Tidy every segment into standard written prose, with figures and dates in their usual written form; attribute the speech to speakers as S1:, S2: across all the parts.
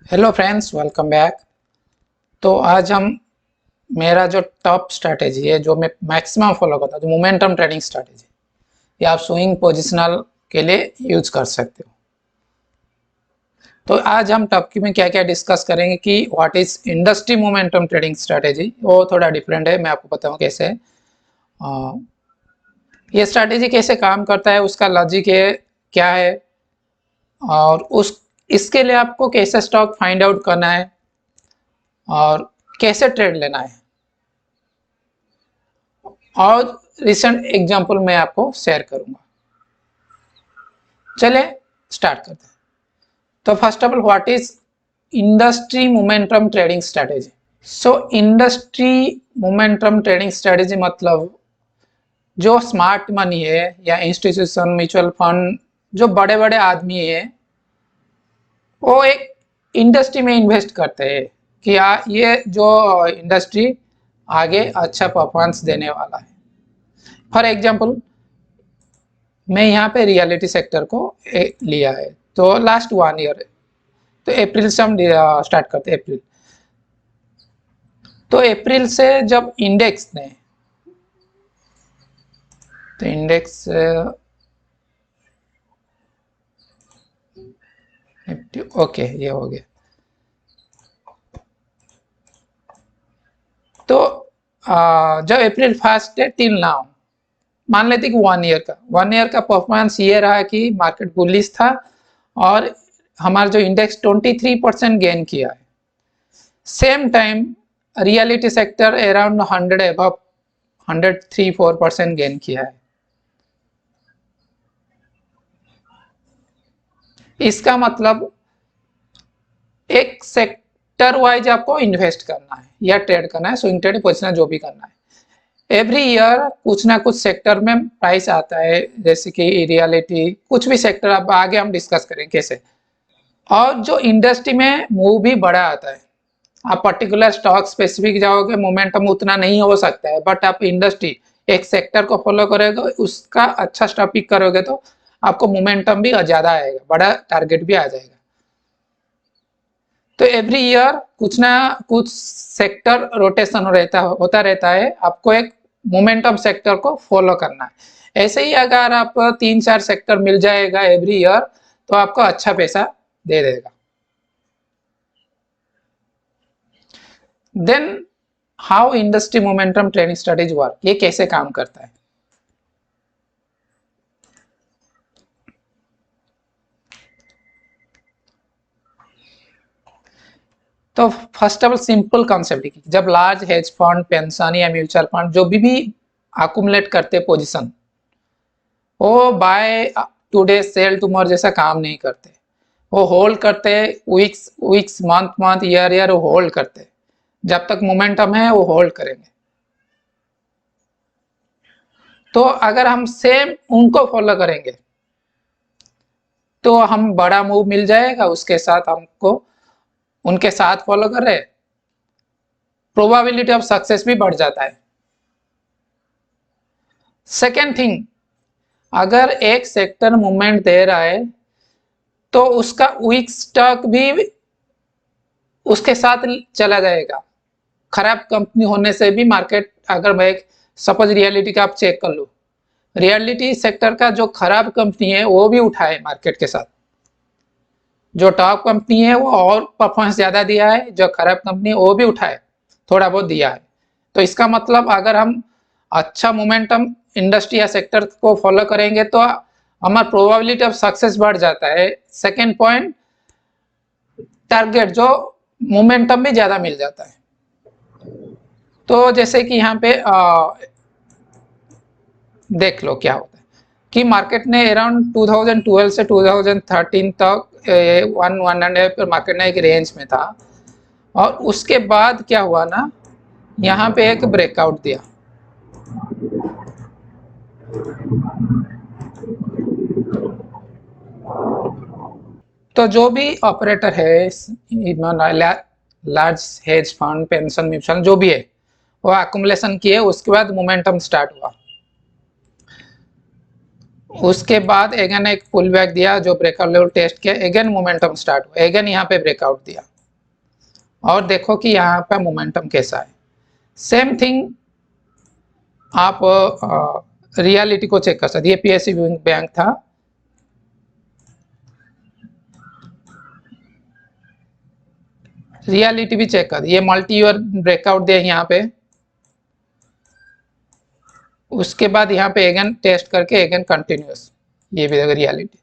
S1: Hello friends, welcome back. तो आज हम मेरा जो टॉप स्ट्रैटेजी है जो मैं मैक्सिमम फॉलो करता हूँ, जो मोमेंटम ट्रेडिंग स्ट्रैटेजी, ये आप स्विंग पोजिशनल के लिए यूज कर सकते हो। तो आज हम टॉपिक में क्या क्या डिस्कस करेंगे कि what is industry momentum trading strategy. वो थोड़ा डिफरेंट है, मैं आपको बताऊँ कैसे ये स्ट्रैटेजी कैसे काम करता है, उसका लॉजिक है क्या है, और उस इसके लिए आपको कैसे स्टॉक फाइंड आउट करना है और कैसे ट्रेड लेना है, और रिसेंट एग्जांपल मैं आपको शेयर करूंगा। चले स्टार्ट करते हैं। तो first of all, what is industry momentum trading strategy. So industry momentum trading strategy मतलब जो स्मार्ट मनी है या इंस्टीट्यूशन, म्यूचुअल फंड, जो बड़े बड़े आदमी है, वो एक इंडस्ट्री में इन्वेस्ट करते हैं कि ये जो इंडस्ट्री आगे अच्छा परफॉर्मेंस देने वाला है। फॉर एग्जाम्पल, मैं यहाँ पे रियलिटी सेक्टर को लिया है। तो लास्ट 1 ईयर, तो अप्रैल से हम स्टार्ट करते हैं। अप्रैल, तो अप्रैल से जब इंडेक्स ने, तो इंडेक्स ओके, ये हो गया। तो जब अप्रैल 1 है टिल नाउ, मान लेते कि 1 ईयर का परफॉर्मेंस ये रहा कि मार्केट बुलिश था और हमारा जो इंडेक्स 23% गेन किया है। Same time reality sector around 100 above 103-4% gain किया है। इसका मतलब एक सेक्टर वाइज आपको इन्वेस्ट करना है या ट्रेड करना है, स्विंग ट्रेड, पोजिशनल, जो भी करना है। एवरी ईयर कुछ ना कुछ सेक्टर में प्राइस आता है, जैसे कि रियलिटी, कुछ भी सेक्टर, अब आगे हम डिस्कस करें कैसे। और जो इंडस्ट्री में मूव भी बड़ा आता है। आप पर्टिकुलर स्टॉक स्पेसिफिक जाओगे, मोमेंटम उतना नहीं हो सकता है, बट आप इंडस्ट्री एक सेक्टर को फॉलो करोगे, उसका अच्छा स्टॉक पिक करोगे तो आपको मोमेंटम भी ज़्यादा आएगा, बड़ा टारगेट भी आ जाएगा। तो एवरी ईयर कुछ ना कुछ सेक्टर रोटेशन होता रहता है, आपको एक मोमेंटम सेक्टर को फॉलो करना है। ऐसे ही अगर आप 3-4 सेक्टर मिल जाएगा एवरी ईयर, तो आपको अच्छा पैसा दे देगा। Then how industry momentum trading strategy work, ये कैसे काम करता है। तो first of all simple concept है, जब लार्ज हेज फंड, पेंशन या म्यूचुअल फंड जो भी अकुमुलेट करते पोजीशन, वो बाय टुडे सेल टुमारो जैसा काम नहीं करते। वो होल्ड करते, वीक्स मंथ ईयर वो होल्ड करते। जब तक मोमेंटम है वो होल्ड करेंगे। तो अगर हम सेम उनको फॉलो करेंगे तो हम बड़ा मूव मिल जाएगा, उसके साथ हमको उनके साथ फॉलो कर रहे, प्रोबेबिलिटी ऑफ सक्सेस भी बढ़ जाता है। सेकेंड थिंग, अगर एक सेक्टर मूवमेंट दे रहा है तो उसका वीक स्टॉक भी उसके साथ चला जाएगा। खराब कंपनी होने से भी मार्केट, अगर मैं सपोज रियलिटी का आप चेक कर लो, रियलिटी सेक्टर का जो खराब कंपनी है वो भी उठाए मार्केट के साथ। जो टॉप कंपनी है वो और परफॉर्मेंस ज़्यादा दिया है, जो खराब कंपनी है वो भी उठाए, थोड़ा बहुत दिया है। तो इसका मतलब अगर हम अच्छा मोमेंटम इंडस्ट्री या सेक्टर को फॉलो करेंगे तो हमारा प्रोबेबिलिटी ऑफ सक्सेस बढ़ जाता है। सेकेंड पॉइंट, टारगेट जो मोमेंटम भी ज़्यादा मिल जाता है। तो जैसे कि यहाँ पे देख लो क्या होता है कि मार्केट ने अराउंड 2012 से 2013 तक 100 पर मार्केट ने एक रेंज में था, और उसके बाद क्या हुआ ना, यहाँ पे एक ब्रेकआउट दिया। तो जो भी ऑपरेटर है, large hedge fund, pension, mutual जो भी है, वो अकुमुलेशन किए, उसके बाद मोमेंटम स्टार्ट हुआ। उसके बाद अगेन एक पुल बैक दिया, जो ब्रेकआउट लेवल टेस्ट किया, अगेन मोमेंटम स्टार्ट हुआ, अगेन यहाँ पे ब्रेकआउट दिया। और देखो कि यहाँ पे मोमेंटम कैसा है। सेम थिंग आप रियलिटी को चेक कर सकते। ये पीएसयू बैंक था, रियलिटी भी चेक कर। ये मल्टी ईयर ब्रेकआउट दे यहाँ पे, उसके बाद यहाँ पे अगेन टेस्ट करके अगेन कंटिन्यूस, ये भी देखो रियलिटी।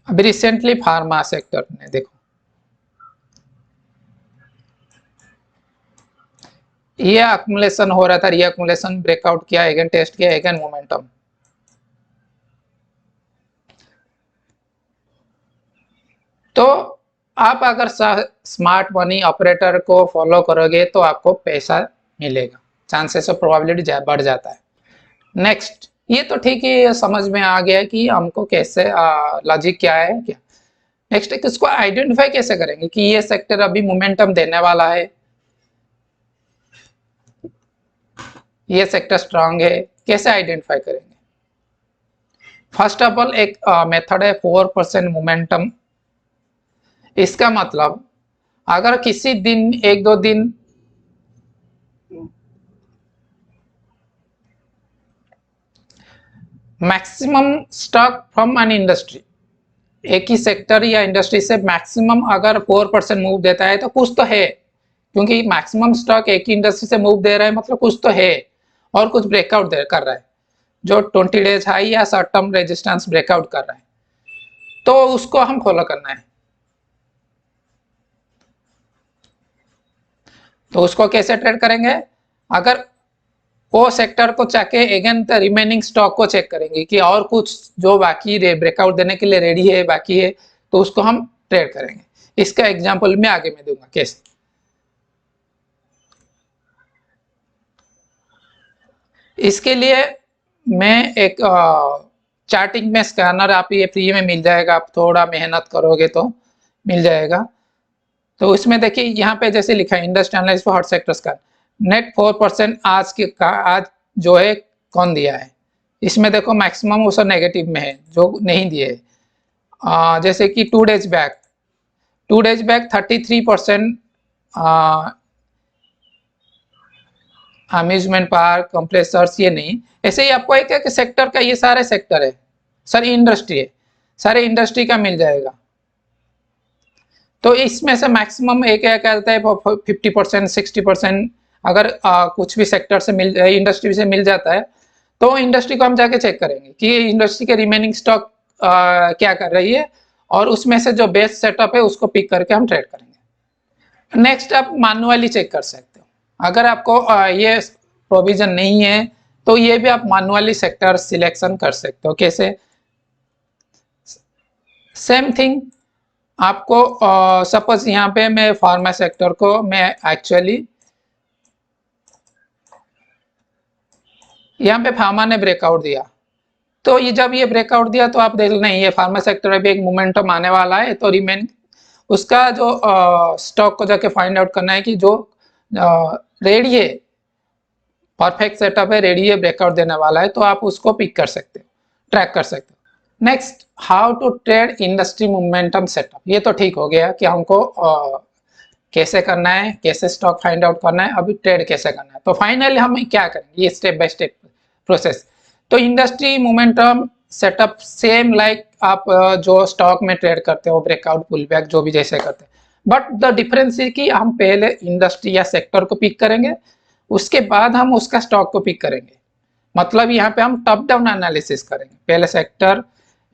S1: अभी रिसेंटली फार्मा सेक्टर ने देखो, ये अक्मुलेशन हो रहा था, रीअक्मुलेशन, ब्रेकआउट किया, अगेन टेस्ट किया, अगेन मोमेंटम। तो आप अगर स्मार्ट मनी ऑपरेटर को फॉलो करोगे तो आपको पैसा मिलेगा, चांसेस ऑफ प्रोबेबिलिटी बढ़ जाता है। नेक्स्ट, ये तो ठीक है, समझ में आ गया कि हमको कैसे लॉजिक क्या है क्या। नेक्स्ट इसको आइडेंटिफाई कैसे करेंगे कि ये सेक्टर अभी मोमेंटम देने वाला है, ये सेक्टर स्ट्रांग है, कैसे आइडेंटिफाई करेंगे। फर्स्ट ऑफ ऑल एक मेथड है 4% मोमेंटम। इसका मतलब अगर किसी दिन एक दो दिन maximum stock from an industry, एक ही सेक्टर या इंडस्ट्री से मैक्सिमम अगर 4% मूव देता है तो कुछ तो है, क्योंकि मैक्सिमम स्टॉक एक ही इंडस्ट्री से मूव दे रहा है मतलब कुछ तो है, और कुछ ब्रेकआउट कर रहा है, जो 20 डेज हाई या शॉर्ट टर्म रेजिस्टेंस ब्रेकआउट कर रहा है, तो उसको हम फॉलो करना है। तो उसको कैसे ट्रेड करेंगे, अगर वो सेक्टर को चाहे अगेन रिमेनिंग स्टॉक को चेक करेंगे कि और कुछ जो बाकी ब्रेकआउट देने के लिए रेडी है, बाकी है, तो उसको हम ट्रेड करेंगे। इसका एग्जांपल मैं आगे में दूंगा कैसे। इसके लिए मैं एक चार्टिंग में स्कैनर, आप ये फ्री में मिल जाएगा, आप थोड़ा मेहनत करोगे तो मिल जाएगा। तो इसमें देखिए यहाँ पे जैसे लिखा है industry analysis for hot sectors का नेट 4% आज जो है कौन दिया है। इसमें देखो मैक्सिमम उस नेगेटिव में है, जो नहीं दिए। जैसे कि 2 days back 33% amusement park, compressors, ये नहीं। ऐसे ही आपको एक एक सेक्टर का, ये सारे सेक्टर है, सारी इंडस्ट्री है, सारे इंडस्ट्री का मिल जाएगा। तो इसमें से मैक्सिमम एक क्या कहता है 50%, 60%, अगर कुछ भी सेक्टर से इंडस्ट्री से मिल जाता है, तो इंडस्ट्री को हम जाके चेक करेंगे कि इंडस्ट्री के रिमेनिंग स्टॉक क्या कर रही है, और उसमें से जो बेस्ट सेटअप है उसको पिक करके हम ट्रेड करेंगे। नेक्स्ट, आप मैनुअली चेक कर सकते हो, अगर आपको ये प्रोविजन नहीं है तो ये भी आप मैनुअली सेक्टर सिलेक्शन कर सकते हो। कैसे, सेम थिंग आपको सपोज यहाँ पे मैं फार्मा सेक्टर को मैं एक्चुअली, यहाँ पे फार्मा ने ब्रेकआउट दिया, तो ये जब ये ब्रेकआउट दिया तो आप देख नहीं, ये फार्मा सेक्टर अभी एक मोमेंटम आने वाला है, तो रिमेन उसका जो स्टॉक को जाके फाइंड आउट करना है कि जो रेडी है, परफेक्ट सेटअप है, रेडी है, ब्रेकआउट देने वाला है, तो आप उसको पिक कर सकते हो, ट्रैक कर सकते हो। Next, how to trade industry momentum setup. ये तो ठीक हो गया कि हमको कैसे करना है, कैसे स्टॉक फाइंड आउट करना है, अभी ट्रेड कैसे करना है। तो फाइनली हम क्या करेंगे, ये स्टेप बाय स्टेप प्रोसेस। तो industry momentum setup same like आप जो स्टॉक में ट्रेड करते हो, ब्रेकआउट, पुल बैक, जो भी जैसे करते हैं, बट द डिफरेंस है कि हम पहले इंडस्ट्री या सेक्टर को पिक करेंगे, उसके बाद हम उसका स्टॉक को पिक करेंगे। मतलब यहाँ पे हम टॉप डाउन एनालिसिस करेंगे, पहले सेक्टर,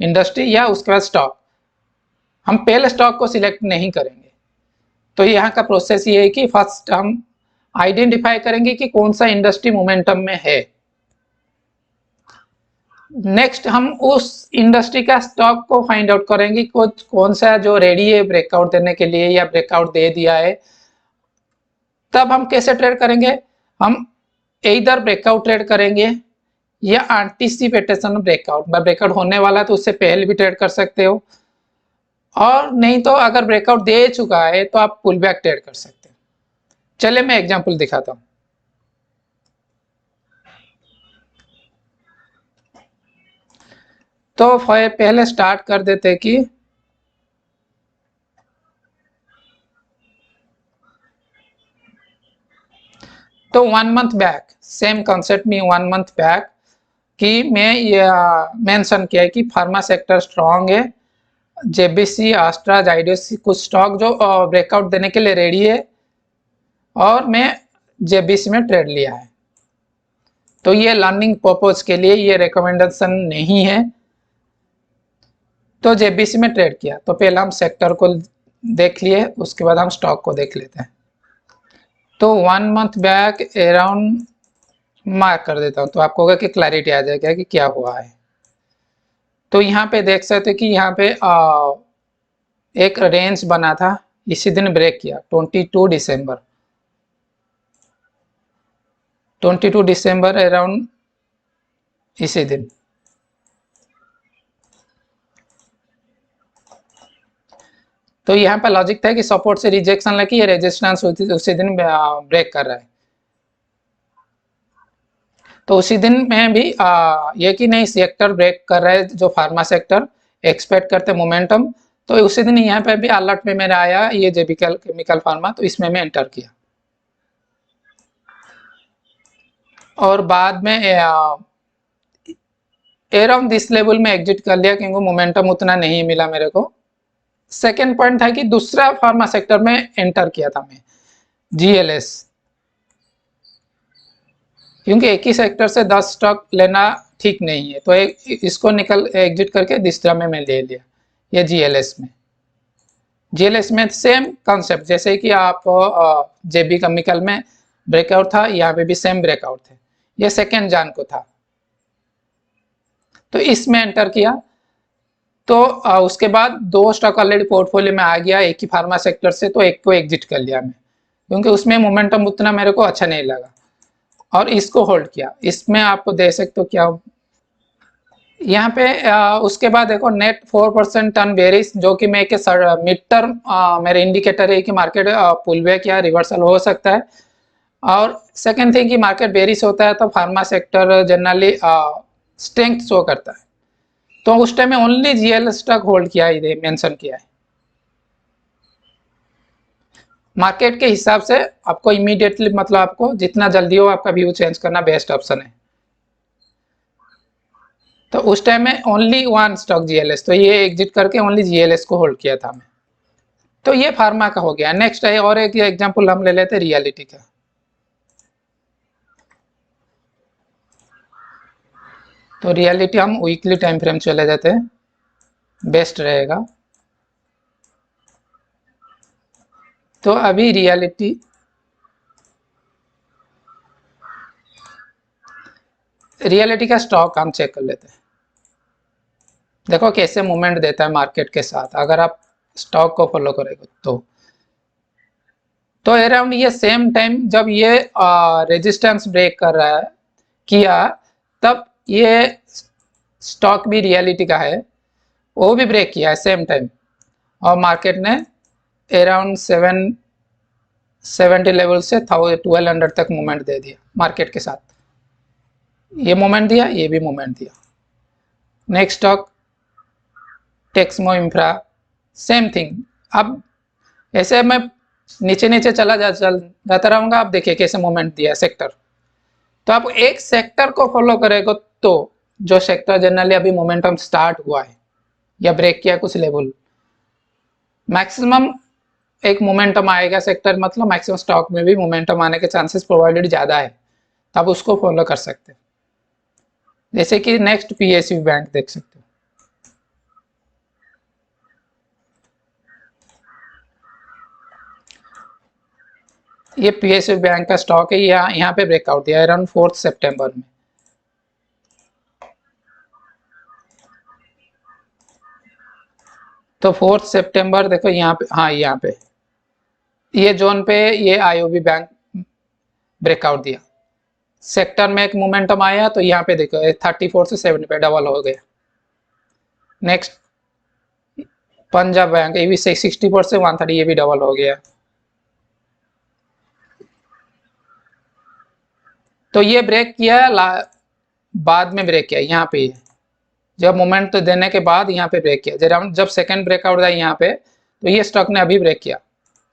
S1: इंडस्ट्री, या उसके बाद स्टॉक। हम पहले स्टॉक को सिलेक्ट नहीं करेंगे। तो यहाँ का प्रोसेस ये है कि फर्स्ट हम आइडेंटिफाई करेंगे कि कौन सा इंडस्ट्री मोमेंटम में है। नेक्स्ट, हम उस इंडस्ट्री का स्टॉक को फाइंड आउट करेंगे कौन सा जो रेडी है ब्रेकआउट देने के लिए या ब्रेकआउट दे दिया है। तब हम कैसे ट्रेड करेंगे, हम इधर ब्रेकआउट ट्रेड करेंगे या एंटीसिपेटेशन ब्रेकआउट, ब्रेकआउट होने वाला है तो उससे पहले भी ट्रेड कर सकते हो, और नहीं तो अगर ब्रेकआउट दे चुका है तो आप पुल बैक ट्रेड कर सकते हो। चलिए मैं एग्जांपल दिखाता हूं। तो पहले स्टार्ट कर देते कि तो 1 मंथ बैक सेम कॉन्सेप्ट में 1 मंथ बैक कि मैं ये मेंशन किया है कि फार्मा सेक्टर स्ट्रांग है, जेबीसी, एस्ट्रा, जाइडस कुछ स्टॉक जो ब्रेकआउट देने के लिए रेडी है और मैं जेबीसी में ट्रेड लिया है। तो ये लर्निंग पर्पज के लिए, ये रिकमेंडेशन नहीं है। तो जेबीसी में ट्रेड किया, तो पहले हम सेक्टर को देख लिए, उसके बाद हम स्टॉक को देख लेते हैं। तो 1 मंथ बैक अराउंड मार्क कर देता हूँ, तो आपको होगा कि क्लैरिटी आ जाएगा कि क्या हुआ है। तो यहाँ पे देख सकते कि यहाँ पे एक रेंज बना था, इसी दिन ब्रेक किया 22 दिसंबर अराउंड इसी दिन। तो यहाँ पे लॉजिक था कि सपोर्ट से रिजेक्शन लेके ये रेजिस्टेंस उसी दिन ब्रेक कर रहा है। तो उसी दिन में भी ये कि नहीं सेक्टर ब्रेक कर रहा है, जो फार्मा सेक्टर एक्सपेक्ट करते मोमेंटम, तो उसी दिन यहाँ पे भी अलर्ट में मेरा आया ये जेबिकल केमिकल फार्मा, तो इसमें मैं एंटर किया और बाद में अराउंड दिस लेवल में एग्जिट कर लिया क्योंकि मोमेंटम उतना नहीं मिला मेरे को। सेकेंड पॉइंट था कि दूसरा फार्मा सेक्टर में एंटर किया था मैं, जीएलएस, क्योंकि एक ही सेक्टर से 10 स्टॉक लेना ठीक नहीं है, तो इसको एग्जिट करके दूसरा में मैं ले लिया ये जीएलएस में। जीएलएस में सेम कॉन्सेप्ट, जैसे कि आप जेबी केमिकल में ब्रेकआउट था, यहाँ पे भी सेम ब्रेकआउट थे, ये सेकेंड जान को था, तो इसमें एंटर किया। तो उसके बाद 2 स्टॉक ऑलरेडी पोर्टफोलियो में आ गया एक ही फार्मा सेक्टर से, तो एक को एग्जिट कर लिया मैं, क्योंकि उसमें मोमेंटम उतना मेरे को अच्छा नहीं लगा और इसको होल्ड किया। इसमें आपको दे सकते हो क्या यहाँ पे उसके बाद देखो नेट 4% टर्न बेरिश, जो कि मैं मिड टर्म मेरे इंडिकेटर है कि मार्केट पुल बैक या रिवर्सल हो सकता है। और सेकेंड थिंग कि मार्केट बेरिश होता है तो pharma sector generally strength show करता है, तो उस टाइम में ओनली जीएल स्टॉक होल्ड किया है, मेंशन किया है। मार्केट के हिसाब से आपको इमीडिएटली, मतलब आपको जितना जल्दी हो आपका व्यू चेंज करना बेस्ट ऑप्शन है। तो उस टाइम में ओनली 1 स्टॉक जीएलएस, तो ये एग्जिट करके ओनली जीएलएस को होल्ड किया था मैं। तो ये फार्मा का हो गया। नेक्स्ट है और एक एग्जांपल हम ले लेते हैं रियलिटी का। तो रियलिटी हम वीकली टाइम फ्रेम चले जाते हैं, बेस्ट रहेगा। तो अभी रियलिटी का स्टॉक हम चेक कर लेते हैं, देखो कैसे मूवमेंट देता है मार्केट के साथ अगर आप स्टॉक को फॉलो करेंगे तो अराउंड ये सेम टाइम जब ये रेजिस्टेंस ब्रेक कर रहा है किया, तब ये स्टॉक भी रियलिटी का है, वो भी ब्रेक किया है सेम टाइम, और मार्केट ने अराउंड 770 लेवल से 1200 तक मूवमेंट दे दिया मार्केट के साथ, ये मूवमेंट दिया, ये भी मूवमेंट दिया। Next stock Texmo infra, same thing. अब ऐसे मैं नीचे नीचे जाता रहूंगा, आप देखिए कैसे मूवमेंट दिया सेक्टर। तो आप एक सेक्टर को फॉलो करेगा तो जो सेक्टर जनरली अभी मोमेंटम स्टार्ट हुआ है या ब्रेक किया कुछ लेवल, मैक्सिमम एक मोमेंटम आएगा सेक्टर, मतलब मैक्सिमम स्टॉक में भी मोमेंटम आने के चांसेस प्रोबेबिलिटी ज़्यादा है, तो आप उसको फॉलो कर सकते हैं। जैसे कि नेक्स्ट पीएसयू बैंक देख सकते हो, ये पीएसयू बैंक का स्टॉक है, यहाँ पे ब्रेकआउट दिया अराउंड 4 सितंबर में। तो 4 सितंबर देखो यहाँ पे, हाँ यहाँ पे ये जोन पे ये आईओबी बैंक ब्रेकआउट दिया, सेक्टर में एक मोमेंटम आया, तो यहाँ पे देखो 34 से 70 पे डबल हो गया। नेक्स्ट पंजाब बैंक, ये भी 64 से 130, ये भी डबल हो गया। तो ये ब्रेक किया, बाद में ब्रेक किया यहाँ पे, जब मोमेंट देने के बाद यहाँ पे ब्रेक किया, जब सेकंड ब्रेकआउट था यहाँ पे, तो ये स्टॉक ने अभी ब्रेक किया,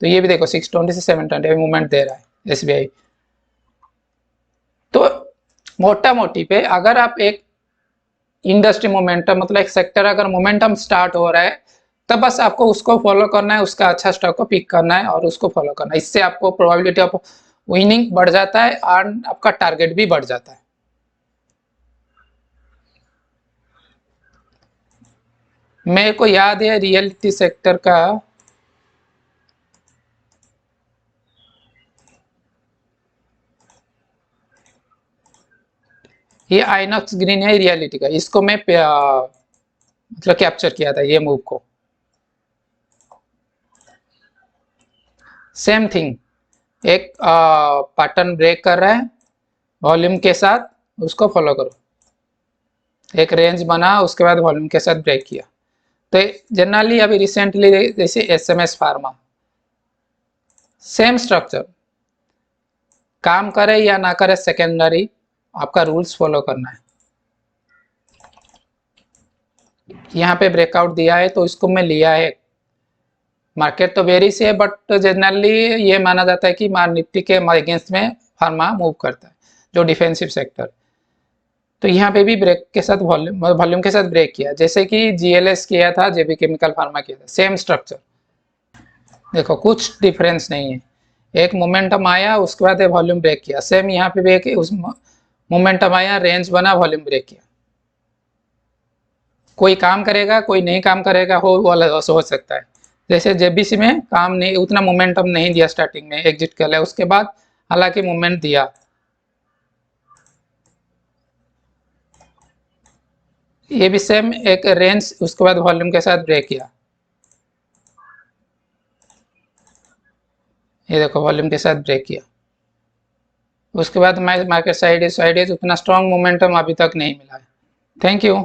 S1: तो ये भी देखो 620 से 720 मूवमेंट दे रहा है एसबीआई। मोटा मोटी पे अगर आप एक इंडस्ट्री मोमेंटम मतलब एक सेक्टर अगर मोमेंटम स्टार्ट हो रहा है तब बस आपको उसको फॉलो करना है, उसका अच्छा स्टॉक को पिक करना है और उसको फॉलो करना है। इससे आपको प्रोबेबिलिटी ऑफ विनिंग बढ़ जाता है और आपका टारगेट भी बढ़ जाता है। मेरे को याद है रियलिटी सेक्टर का ये आइनॉक्स ग्रीन है रियलिटी का, इसको मैं मतलब कैप्चर किया था ये मूव को। सेम थिंग, एक पैटर्न ब्रेक कर रहा है वॉल्यूम के साथ, उसको फॉलो करो। एक रेंज बना उसके बाद वॉल्यूम के साथ ब्रेक किया। तो जनरली अभी रिसेंटली जैसे एसएमएस फार्मा, सेम स्ट्रक्चर, काम करे या ना करे सेकेंडरी, आपका रूल्स फॉलो करना है। यहाँ पे ब्रेकआउट दिया है तो इसको मैं लिया है। मार्केट तो वेरी से है बट जनरली ये माना जाता है कि निफ्टी के अगेंस्ट में फार्मा मूव करता है जो डिफेंसिव सेक्टर। तो यहाँ पे भी ब्रेक के साथ वॉल्यूम के साथ ब्रेक किया, जैसे कि जीएलएस किया था, जेबी केमिकल फार्मा किया था, सेम स्ट्रक्चर। देखो कुछ डिफरेंस नहीं है, एक मोमेंटम आया उसके बाद वॉल्यूम ब्रेक किया, सेम यहाँ पे भी एक उस मोमेंटम आया, रेंज बना, वॉल्यूम ब्रेक किया। कोई काम करेगा कोई नहीं काम करेगा, हो सकता है। जैसे जेबीसी में काम नहीं, उतना मोमेंटम नहीं दिया, स्टार्टिंग में एग्जिट कर लिया, उसके बाद हालांकि मूवमेंट दिया। ये भी सेम एक रेंज उसके बाद वॉल्यूम के साथ ब्रेक किया, ये देखो वॉल्यूम के साथ ब्रेक किया। उसके बाद मार्केट साइड उतना स्ट्रॉन्ग मोमेंटम अभी तक नहीं मिला है। Thank you.